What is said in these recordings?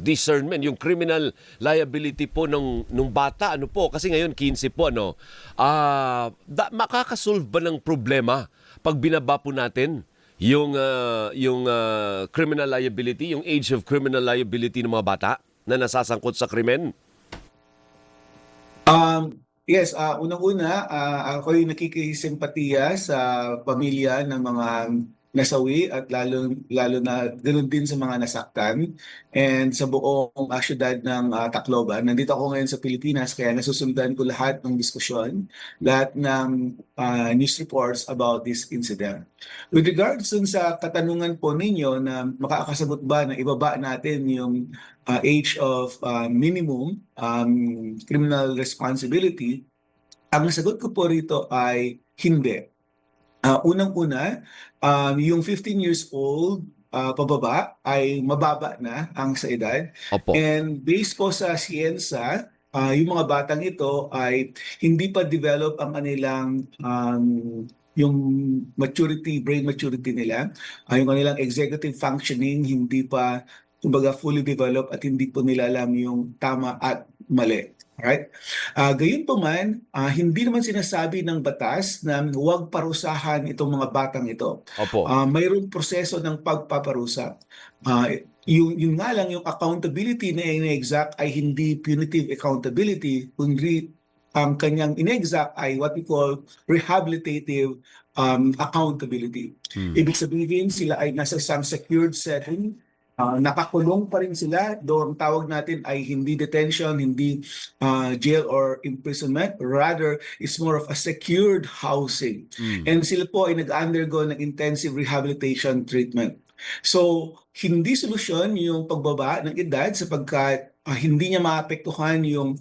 discernment, yung criminal liability po nung bata, ano po, kasi ngayon 15 po, ano, makakasolve ba ng problema pag binaba po natin yung criminal liability, yung age of criminal liability ng mga bata na nasasangkot sa krimen? Yes, unang-una, ako'y nakikisimpatiya sa pamilya ng mga nasawi at lalo na ganoon din sa mga nasaktan and sa buong syudad ng Tacloban. Nandito ako ngayon sa Pilipinas kaya nasusundan ko lahat ng diskusyon, lahat ng news reports about this incident. With regards dun sa katanungan po ninyo na makakasagot ba na ibaba natin yung age of minimum criminal responsibility, ang sagot ko po rito ay hindi. Unang-una, yung 15 years old pababa ay mababa na ang sa edad. Opo. And based po sa siyensa, yung mga batang ito ay hindi pa develop ang kanilang yung maturity, brain maturity nila, yung kanilang executive functioning hindi pa kumbaga fully developed at hindi po nila alam yung tama at mali. Alright? Gayunpaman, hindi naman sinasabi ng batas na huwag parusahan itong mga batang ito. Opo. Mayroong proseso ng pagpaparusa. Yun nga lang, yung accountability na in-exact ay hindi punitive accountability, kundi ang kanyang in-exact ay what we call rehabilitative accountability. Ibig sabihin, sila ay nasa isang secured setting, nakakulong pa rin sila. Doon tawag natin ay hindi detention, hindi jail or imprisonment. Rather, it's more of a secured housing. And sila po ay nag-undergo ng intensive rehabilitation treatment. So, hindi solusyon yung pagbaba ng edad sapagkat hindi niya maapektuhan yung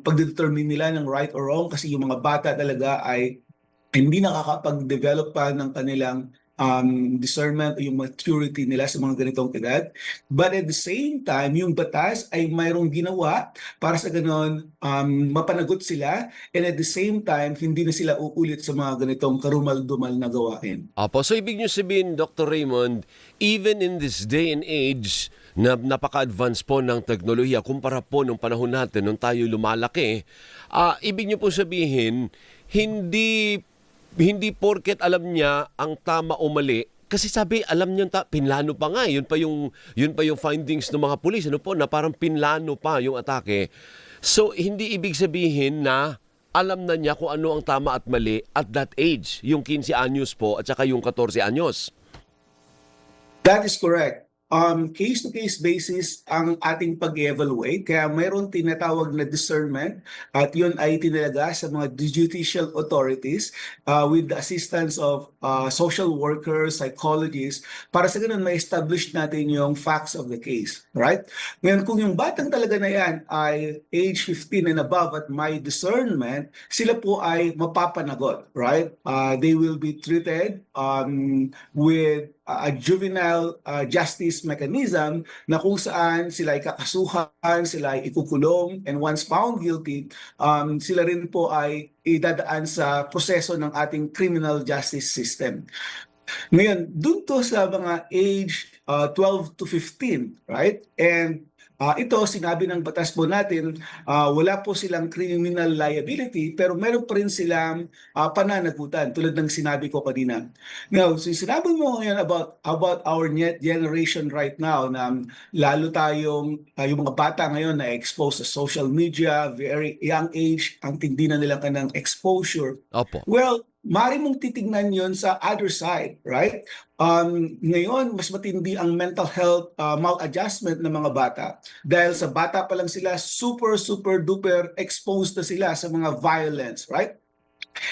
pagdetermine nila ng right or wrong kasi yung mga bata talaga ay hindi nakakapag-develop pa ng kanilang discernment o yung maturity nila sa mga ganitong edad. But at the same time, yung batas ay mayroong ginawa para sa ganon mapanagot sila, and at the same time, hindi na sila uulit sa mga ganitong karumal-dumal na gawain. Opo. So, ibig nyo sabihin, Dr. Raymond, even in this day and age na napaka-advance po ng teknolohiya kumpara po nung panahon natin, nung tayo lumalaki, ibig nyo po sabihin, hindi porket alam niya ang tama o mali, kasi sabi alam niya pinlano pa nga, yun pa yung findings ng mga pulis, ano po, na parang pinlano pa yung atake. So hindi ibig sabihin na alam na niya kung ano ang tama at mali at that age, yung 15 anyos po at saka yung 14 anyos. That is correct. Case-to-case basis ang ating pag-evaluate, kaya mayroon tinatawag na discernment at yun ay tinalaga sa mga judicial authorities with the assistance of social workers, psychologists, para sa ganun ma-establish natin yung facts of the case. Right? Ngayon, kung yung batang talaga na yan ay age 15 and above at may discernment, sila po ay mapapanagot. Right? They will be treated with a juvenile justice mechanism na kung saan sila ay kakasuhan, sila ay ikukulong, and once found guilty, sila rin po ay idadaan sa proseso ng ating criminal justice system. Ngayon, dun to sa mga age 12 to 15, right? And ito, sinabi ng batas po natin, wala po silang criminal liability pero meron pa rin silang pananagutan tulad ng sinabi ko kanina. Now, so sinabi mo ngayon about our generation right now na lalo tayong, yung mga bata ngayon na exposed sa social media, very young age, ang tindi na nilang kanang exposure. Opo. Well, maaari mong titignan yon sa other side, right? Ngayon, mas matindi ang mental health maladjustment ng mga bata. Dahil sa bata pa lang sila, super duper exposed na sila sa mga violence, right?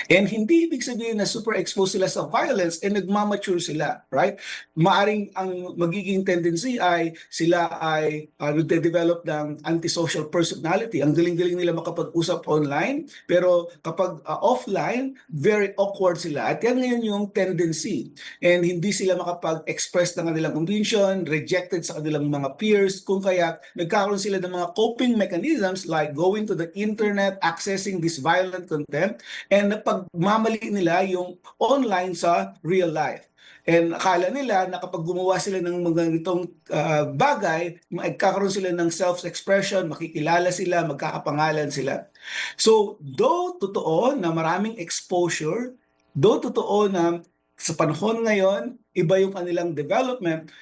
And hindi ibig sabihin na super exposed sila sa violence and nagmamature sila, right? Maaring ang magiging tendency ay sila ay nagde-develop ng antisocial personality. Ang galing-galing nila makapag-usap online, pero kapag offline, very awkward sila. At yan ngayon yung tendency. And hindi sila makapag-express ng kanilang condition, rejected sa kanilang mga peers, kung kaya nagkakaroon sila ng mga coping mechanisms like going to the internet, accessing this violent content, and na pagmamali nila yung online sa real life. And akala nila na kapag gumawa sila ng mga ganitong bagay, magkakaroon sila ng self-expression, makikilala sila, magkakapangalan sila. So, though totoo na maraming exposure, though totoo na sa panahon ngayon, iba yung kanilang development,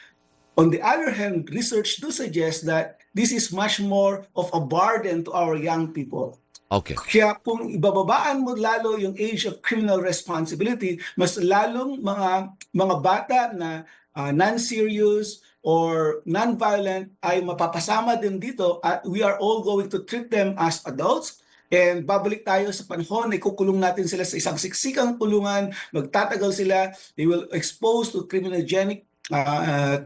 on the other hand, research do suggest that this is much more of a burden to our young people. Okay. Kaya kung ibababaan mo lalo yung age of criminal responsibility, mas lalong mga bata na non-serious or non-violent ay mapapasama din dito at we are all going to treat them as adults. And babalik tayo sa panahon, ikukulong natin sila sa isang siksikang kulungan, magtatagal sila, they will expose to criminogenic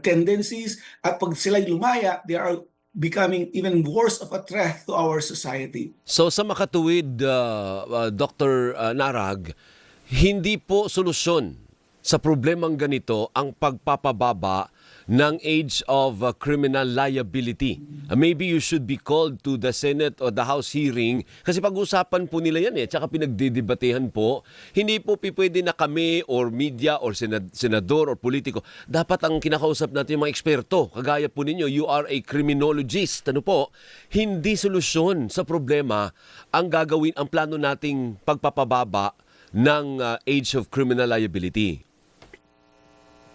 tendencies, at pag sila'y lumaya, they are becoming even worse of a threat to our society. So sa makatuwid, Dr. Narag, hindi po solusyon sa problemang ganito ang pagpapababa ng age of criminal liability. Maybe you should be called to the Senate or the House hearing kasi pag-usapan po nila yan tsaka pinagdidebatehan po. Hindi po pwede na kami or media or senador or politiko. Dapat ang kinakausap natin yung mga eksperto. Kagaya po ninyo, you are a criminologist. Ano po? Hindi solusyon sa problema ang gagawin, ang plano nating pagpapababa ng age of criminal liability.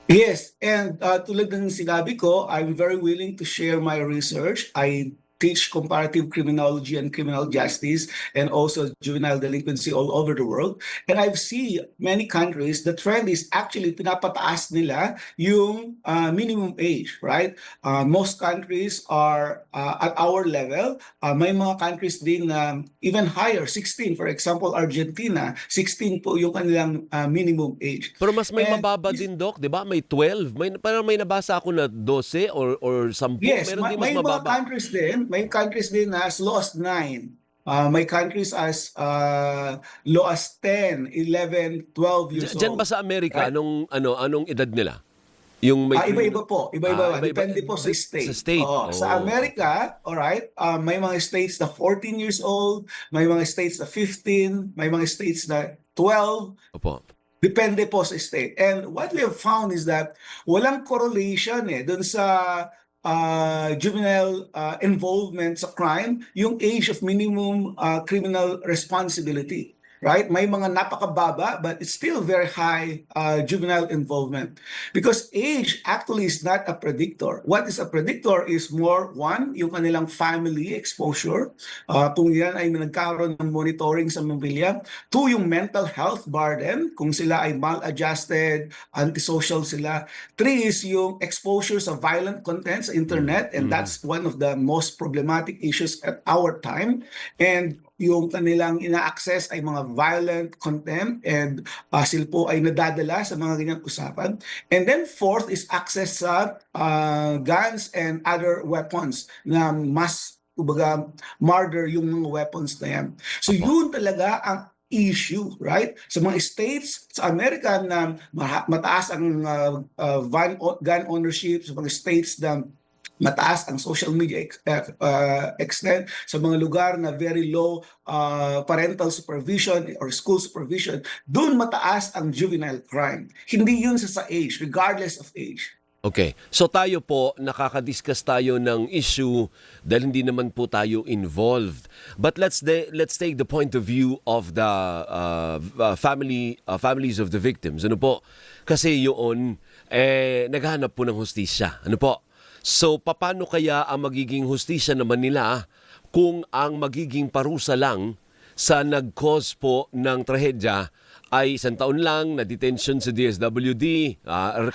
Yes, and tulad ng sinabi ko, I'm very willing to share my research. I teach comparative criminology and criminal justice and also juvenile delinquency all over the world. And I've seen many countries, the trend is actually pinapataas nila yung minimum age, right? Most countries are at our level. May mga countries din na even higher, 16. For example, Argentina, 16 po yung kanilang minimum age. Pero mas may mababa din, Doc, di ba? May 12. Parang may nabasa ako na 12 or 10. Yes, Meron din mas may mga mababa. countries din as low as 9. May countries as low as 10, 11, 12 years Diyan old. ba sa Amerika, Right. anong edad nila? Yung may Iba-iba po. Iba-iba. Depende po sa state. Sa state. Oo. Sa Amerika, alright, may mga states na 14 years old, may mga states na 15, may mga states na 12. Opo. Depende po sa state. And what we have found is that walang correlation dun sa juvenile involvement sa crime, yung age of minimum criminal responsibility. Right? May mga napakababa but it's still very high juvenile involvement. Because age actually is not a predictor. What is a predictor is more, one, yung kanilang family exposure. Kung yan ay nagkaroon ng monitoring sa pamilya. Two, yung mental health burden. Kung sila ay maladjusted, antisocial sila. Three is yung exposure sa violent content sa internet. And that's one of the most problematic issues at our time. And yung kanilang ina-access ay mga violent content and sila po ay nadadala sa mga ganyang usapan. And then fourth is access sa guns and other weapons na mas murder yung mga weapons na yan. So yun talaga ang issue, right? Sa mga states sa Amerika na mataas ang gun ownership, sa mga states na mataas ang social media extent, sa mga lugar na very low parental supervision or school supervision, doon mataas ang juvenile crime. Hindi yun sa age, regardless of age. Okay. So tayo po, nakaka-discuss tayo ng issue dahil hindi naman po tayo involved. But let's take the point of view of the families of the victims. Ano po? Kasi yun, naghahanap po ng hustisya. Ano po? So, paano kaya ang magiging hustisya naman nila kung ang magiging parusa lang sa nag-cause po ng trahedya ay 1 taon lang na detention sa DSWD?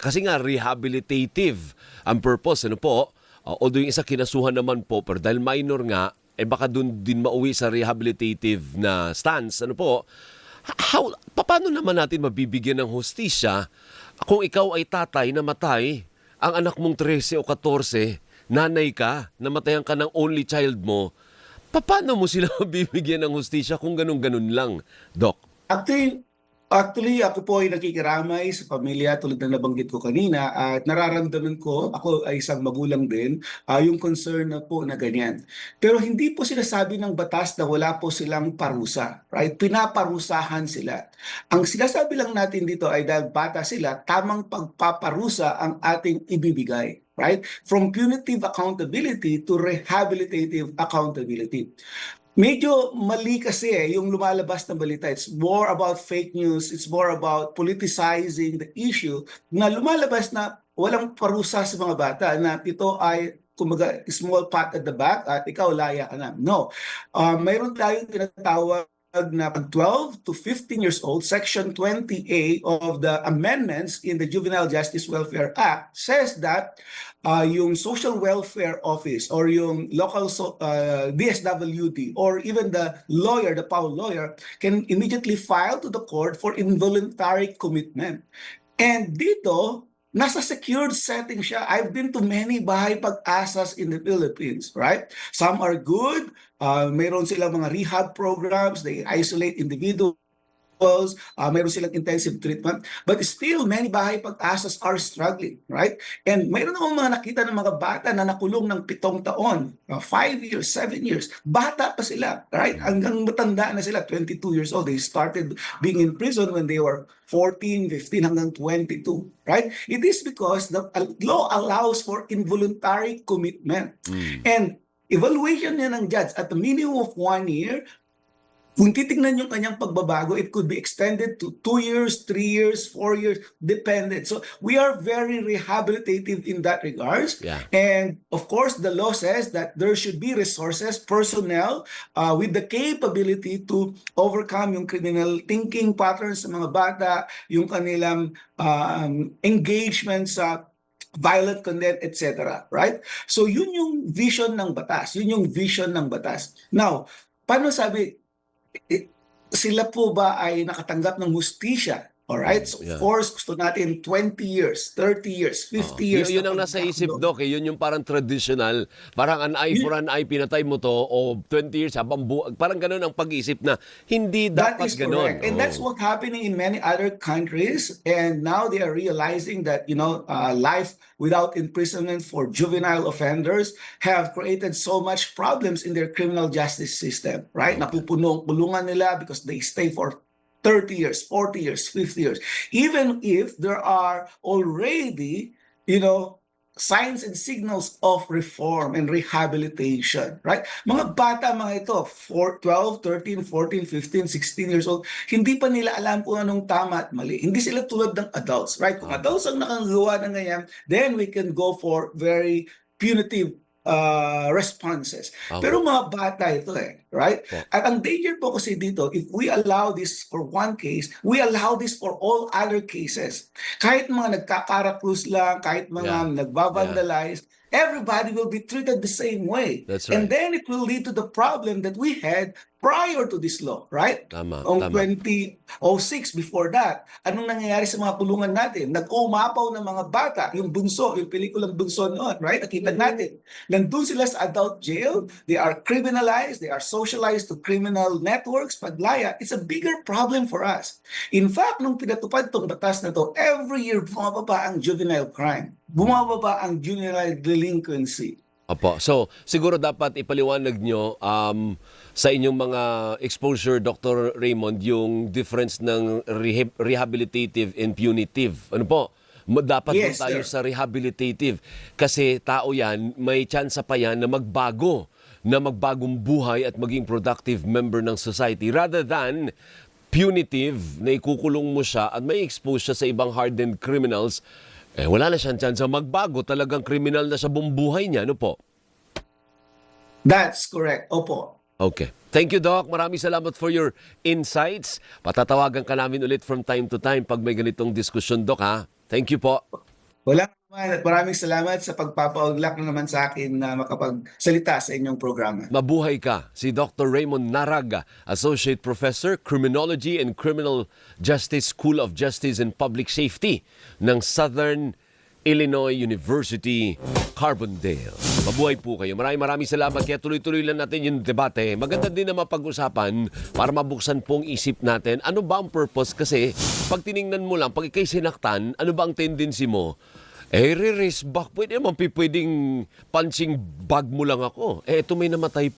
Kasi nga, rehabilitative ang purpose. Ano po? Although yung isa kinasuhan naman po, pero dahil minor nga, baka dun din mauwi sa rehabilitative na stance. Ano po? Paano naman natin mabibigyan ng hustisya kung ikaw ay tatay na matay? Ang anak mong 13 o 14, nanay ka, namatayan ka ng only child mo, paano mo sila mabibigyan ng hustisya kung ganun-ganun lang, Doc? Actually, Actually, ako po ay nakikiramay sa pamilya tulad na nabanggit ko kanina at nararamdaman ko, ako ay isang magulang din, yung concern na po na ganyan. Pero hindi po sinasabi ng batas na wala po silang parusa, right? Pinaparusahan sila. Ang sinasabi lang natin dito ay dahil bata sila, tamang pagpaparusa ang ating ibibigay. Right? From punitive accountability to rehabilitative accountability. Medyo mali kasi yung lumalabas na balita. It's more about fake news. It's more about politicizing the issue na lumalabas na walang parusa sa mga bata na ito ay kumbaga small pat at the back at ikaw laya ka na. No. Mayroon tayong tinatawag na 12 to 15 years old, Section 20A of the amendments in the Juvenile Justice Welfare Act says that yung Social Welfare Office or yung local DSWD or even the lawyer, the PAW lawyer, can immediately file to the court for involuntary commitment. And dito, nasa secured setting siya. I've been to many bahay pag-asas in the Philippines, right? Some are good. Mayroon silang mga rehab programs. They isolate individuals. Mayroon silang intensive treatment. But still, many bahay pag-asas are struggling, right? And mayroon akong mga nakita ng mga bata na nakulong ng 7 taon, 5 years, 7 years. Bata pa sila, right? Hanggang matanda na sila, 22 years old. They started being in prison when they were 14, 15, hanggang 22, right? It is because the law allows for involuntary commitment. And evaluation niya ng judge at a minimum of 1 year. Kung titignan yung kanyang pagbabago, it could be extended to 2 years, 3 years, 4 years, dependent. So we are very rehabilitative in that regards. Yeah. And of course, the law says that there should be resources, personnel with the capability to overcome yung criminal thinking patterns sa mga bata, yung kanilang engagement sa violent content, etc. Right? So yun yung vision ng batas. Yun yung vision ng batas. Now, paano sabi, sila po ba ay nakatanggap ng hustisya? Alright? So, of course, gusto natin 20 years, 30 years, 50 years. Yun ang nasa isip, Doc. Yun yung parang traditional. Parang an eye for an eye, pinatay mo to, o 20 years habang parang ganun ang pag-isip na hindi dapat ganun. Correct. And that's what's happening in many other countries. And now they are realizing that, life without imprisonment for juvenile offenders have created so much problems in their criminal justice system, right? Napupuno ang kulungan nila because they stay for 30 years, 40 years, 50 years. Even if there are already, signs and signals of reform and rehabilitation, right? Mga bata, mga ito, 12, 13, 14, 15, 16 years old, hindi pa nila alam kung anong tama at mali. Hindi sila tulad ng adults, right? Kung adults ang nakagawa ng ganyan, then we can go for very punitive responses. Pero mga bata ito right? At ang danger po kasi dito, if we allow this for one case, we allow this for all other cases. Kahit mga nagkakarakrus lang, kahit mga nagvavandalize, everybody will be treated the same way. That's right. And then it will lead to the problem that we had prior to this law, right? Tama. 2006, before that, anong nangyayari sa mga kulungan natin? Nag-umapaw ng mga bata, yung bunso, yung pelikulang bunso noon, right? Nakita natin. Nandun sila sa adult jail, they are criminalized, they are socialized to criminal networks, paglaya. It's a bigger problem for us. In fact, nung pinatupad tong batas na to, every year bumababa ang juvenile crime. Bumababa ang juvenile delinquency. Opo. So, siguro dapat ipaliwanag nyo sa inyong mga exposure, Dr. Raymond, yung difference ng rehabilitative and punitive. Ano po? Dapat Yes, tayo sir. sa rehabilitative. Kasi tao yan, may tsansa pa yan na magbago, na magbagong buhay at maging productive member ng society. Rather than punitive, na ikukulong mo siya at may expose siya sa ibang hardened criminals, wala na siyang chance magbago. Talagang criminal na sa buong buhay niya. Ano po? That's correct. Opo. Okay. Thank you, Doc. Maraming salamat for your insights. Patatawagan ka namin ulit from time to time pag may ganitong diskusyon, Doc, ha? Thank you po. Wala naman at maraming salamat sa pagpapauglak na naman sa akin na makapagsalita sa inyong programa. Mabuhay ka. Si Dr. Raymond Naraga, Associate Professor, Criminology and Criminal Justice School of Justice and Public Safety ng Southern Illinois University, Carbondale. Mabuhay po kayo. Maraming salamat. Kaya tuloy-tuloy lang natin yung debate. Maganda din na mapag-usapan para mabuksan pong isip natin. Ano ba ang purpose? Kasi pag tiningnan mo lang, pag ikay sinaktan, ano ba ang tendency mo? Re-race back. Pwedeng punching bag mo lang ako. Ito may namatay